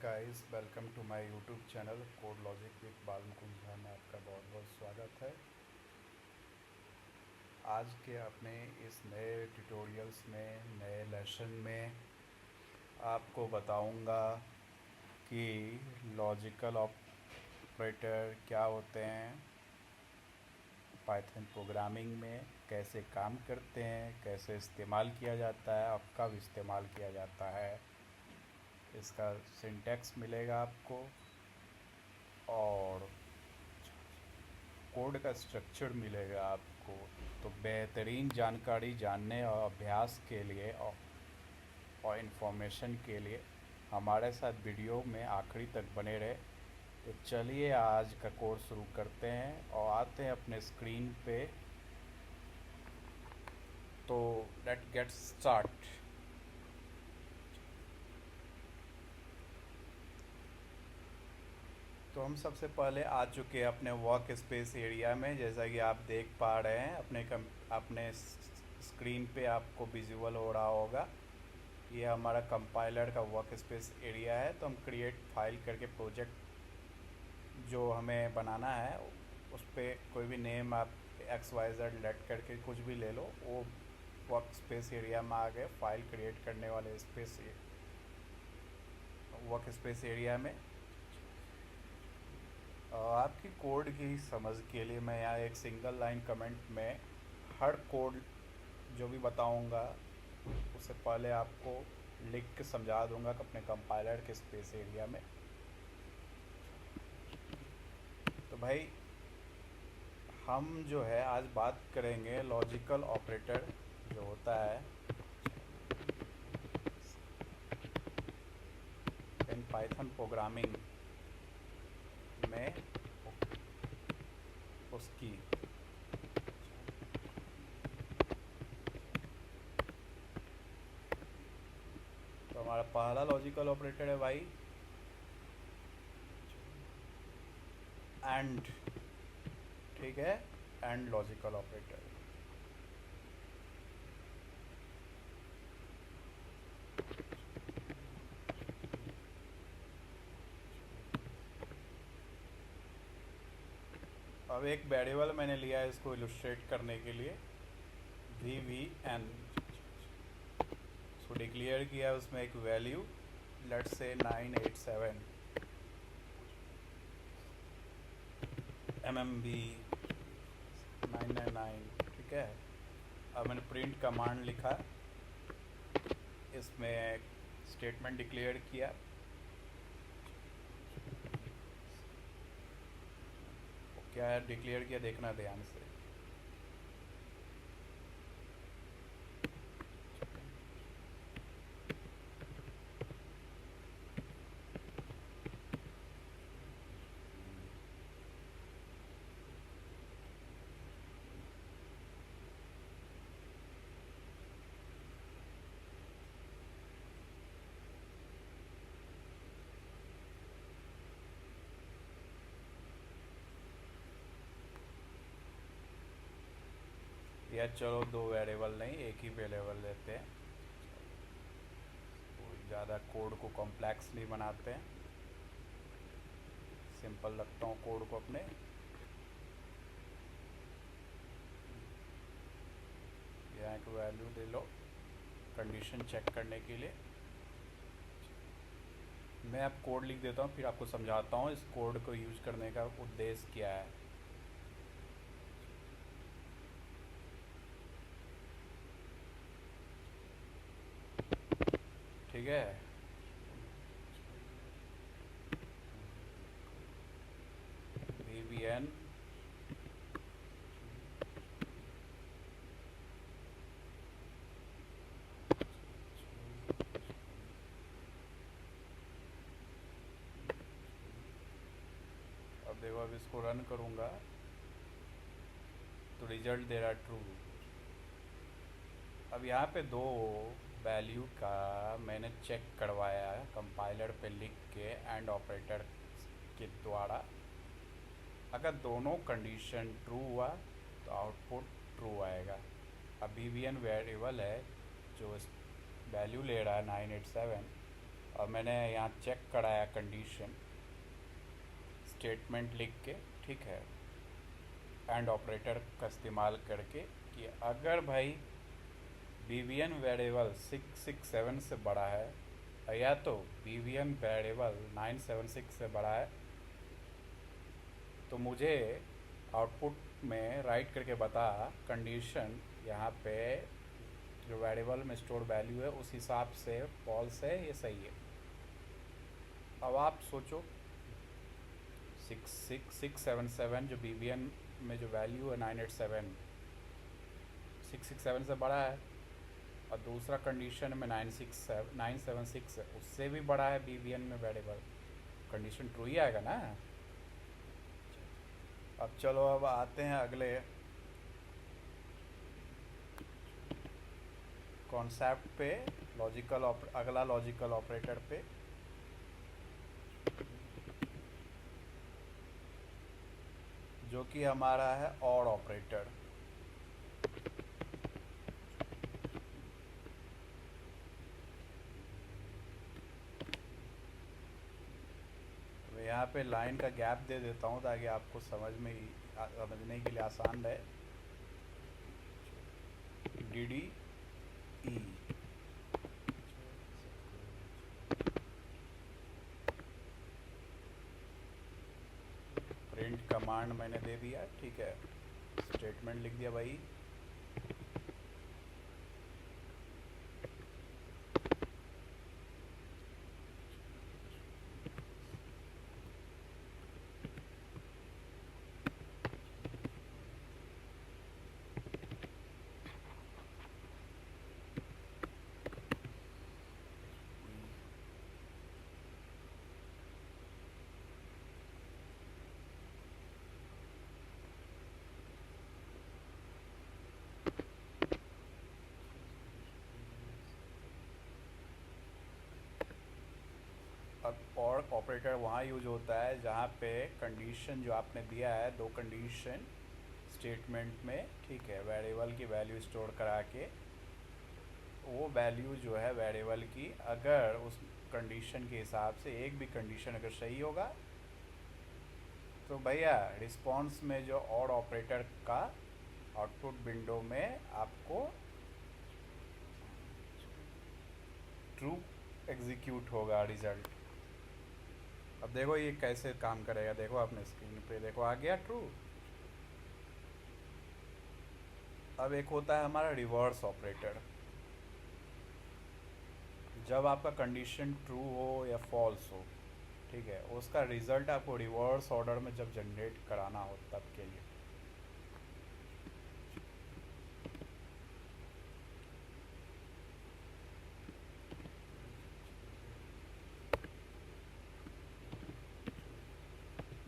Guys, welcome to my YouTube channel code logic with Bal Mukund Jha में आपका बहुत बहुत स्वागत है। आज के अपने इस नए ट्यूटोरियल्स में, नए लेसन में आपको बताऊंगा कि लॉजिकल ऑपरेटर क्या होते हैं, पाइथन प्रोग्रामिंग में कैसे काम करते हैं, कैसे इस्तेमाल किया जाता है और कब इस्तेमाल किया जाता है। इसका सिंटैक्स मिलेगा आपको और कोड का स्ट्रक्चर मिलेगा आपको। तो बेहतरीन जानकारी जानने और अभ्यास के लिए और इन्फॉर्मेशन के लिए हमारे साथ वीडियो में आखिरी तक बने रहे। तो चलिए आज का कोर्स शुरू करते हैं और आते हैं अपने स्क्रीन पे। तो लेट गेट स्टार्ट। तो हम सबसे पहले आ चुके हैं अपने वर्क स्पेस एरिया में। जैसा कि आप देख पा रहे हैं अपने स्क्रीन पे आपको विजुअल हो रहा होगा। ये हमारा कंपाइलर का वर्क स्पेस एरिया है। तो हम क्रिएट फाइल करके प्रोजेक्ट जो हमें बनाना है उस पर कोई भी नेम आप XYZ लेट करके कुछ भी ले लो, वो वर्क स्पेस एरिया में आ गए। फाइल क्रिएट करने वाले वर्क स्पेस एरिया में आपकी कोड की समझ के लिए मैं यहाँ एक सिंगल लाइन कमेंट में हर कोड जो भी बताऊँगा उससे पहले आपको लिख के समझा दूँगा कि अपने कंपाइलर के स्पेस एरिया में। तो भाई हम जो है आज बात करेंगे लॉजिकल ऑपरेटर जो होता है इन पाइथन प्रोग्रामिंग में उसकी। तो हमारा पहला लॉजिकल ऑपरेटर है भाई एंड। ठीक है, एंड लॉजिकल ऑपरेटर। अब एक वेरिएबल मैंने लिया है इसको इलुस्ट्रेट करने के लिए, VVN। उसको डिक्लेयर किया है, उसमें एक वैल्यू लेट्स से 987 MMB 999। ठीक है, अब मैंने प्रिंट कमांड लिखा, इसमें स्टेटमेंट डिक्लेयर किया। क्या है डिक्लेयर किया, देखना ध्यान से। या चलो दो वेरिएबल नहीं, एक ही वेरिएबल लेते हैं। ज़्यादा कोड को कॉम्प्लेक्स नहीं बनाते हैं, सिंपल रखता हूँ कोड को अपने। यहाँ की वैल्यू दे लो कंडीशन चेक करने के लिए। मैं अब कोड लिख देता हूँ, फिर आपको समझाता हूँ इस कोड को यूज़ करने का उद्देश्य क्या है। ठीक है, VVN अब देखो, अब इसको रन करूँगा तो रिजल्ट दे रहा ट्रू। अब यहाँ पे दो वैल्यू का मैंने चेक करवाया है कंपाइलर पे लिख के एंड ऑपरेटर के द्वारा। अगर दोनों कंडीशन ट्रू हुआ तो आउटपुट ट्रू आएगा। अब VVN वेरिएबल है जो वैल्यू ले रहा है 987, और मैंने यहाँ चेक कराया कंडीशन स्टेटमेंट लिख के, ठीक है, एंड ऑपरेटर का इस्तेमाल करके, कि अगर भाई बीवीएन वेरिएबल 667 से बड़ा है या तो बीवीएन वेरिएबल 976 से बड़ा है, तो मुझे आउटपुट में राइट करके बता कंडीशन यहाँ पे जो वेरिएबल में स्टोर वैल्यू है उस हिसाब से फॉल्स है ये सही है। अब आप सोचो 6667 जो बीवीएन में जो वैल्यू है 987 667 से बड़ा है, और दूसरा कंडीशन में 976 है उससे भी बड़ा है बीवीएन में वेरिएबल, कंडीशन ट्रू ही आएगा ना। अब चलो अब आते हैं अगले कॉन्सेप्ट पे, अगला लॉजिकल ऑपरेटर पे। जो कि हमारा है ऑड ऑपरेटर। यहाँ पे लाइन का गैप दे देता हूँ ताकि आपको समझने के लिए आसान रहे। D D E print command मैंने दे दिया, ठीक है, स्टेटमेंट लिख दिया भाई। अब और ऑपरेटर वहाँ यूज होता है जहाँ पे कंडीशन जो आपने दिया है, दो कंडीशन स्टेटमेंट में, ठीक है, वेरिएबल की वैल्यू स्टोर करा के, वो वैल्यू जो है वेरिएबल की, अगर उस कंडीशन के हिसाब से एक भी कंडीशन अगर सही होगा तो भैया रिस्पॉन्स में जो ऑड ऑपरेटर का आउटपुट विंडो में आपको ट्रू एग्जीक्यूट होगा रिजल्ट। अब देखो ये कैसे काम करेगा, देखो अपने स्क्रीन पे देखो, आ गया ट्रू। अब एक होता है हमारा रिवर्स ऑपरेटर। जब आपका कंडीशन ट्रू हो या फॉल्स हो, ठीक है, उसका रिजल्ट आपको रिवर्स ऑर्डर में जब जनरेट कराना हो तब के लिए।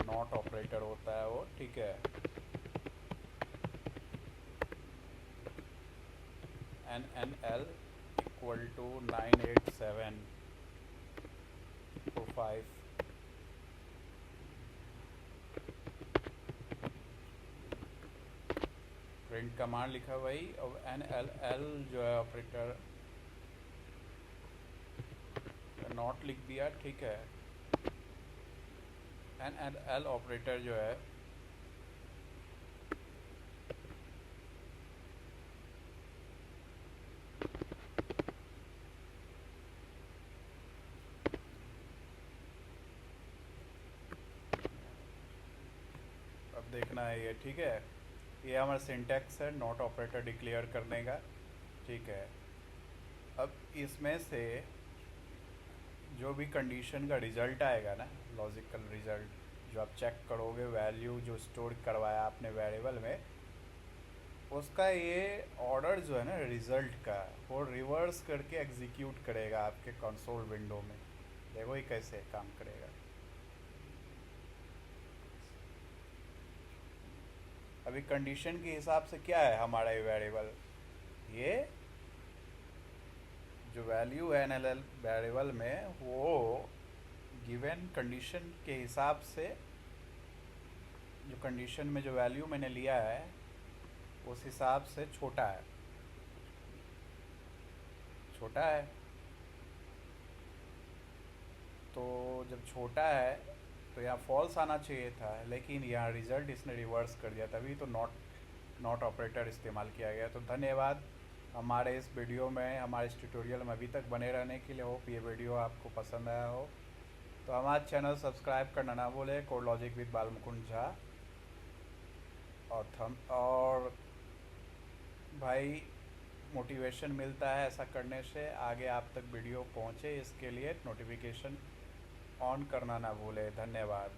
नॉट ऑपरेटर होता है वो, ठीक है, NNL equal to 98745। Print command लिखा वही, और NLL जो है ऑपरेटर नॉट लिख दिया, ठीक है। NNL ऑपरेटर जो है अब देखना है ये, ठीक है, ये हमारा सिंटैक्स है नॉट ऑपरेटर डिक्लेयर करने का, ठीक है। अब इसमें से जो भी कंडीशन का रिज़ल्ट आएगा ना, लॉजिकल रिज़ल्ट जो आप चेक करोगे, वैल्यू जो स्टोर करवाया आपने वेरिएबल में, उसका ये ऑर्डर जो है ना रिज़ल्ट का, वो रिवर्स करके एग्जीक्यूट करेगा आपके कंसोल विंडो में। देखो ये कैसे काम करेगा। अभी कंडीशन के हिसाब से क्या है हमारा ये वेरिएबल, ये जो वैल्यू है NLL वेरिएबल में, वो गिवन कंडीशन के हिसाब से, जो कंडीशन में जो वैल्यू मैंने लिया है उस हिसाब से छोटा है, छोटा है। तो जब छोटा है तो यहाँ फॉल्स आना चाहिए था, लेकिन यहाँ रिज़ल्ट इसने रिवर्स कर दिया, तभी तो नॉट ऑपरेटर इस्तेमाल किया गया। तो धन्यवाद हमारे इस वीडियो में, हमारे इस ट्यूटोरियल में अभी तक बने रहने के लिए। होप ये वीडियो आपको पसंद आया हो। तो हमारा चैनल सब्सक्राइब करना ना भूलें, code logic with Balmukund Jha. और भाई मोटिवेशन मिलता है ऐसा करने से, आगे आप तक वीडियो पहुँचे, इसके लिए नोटिफिकेशन ऑन करना ना भूलें। धन्यवाद।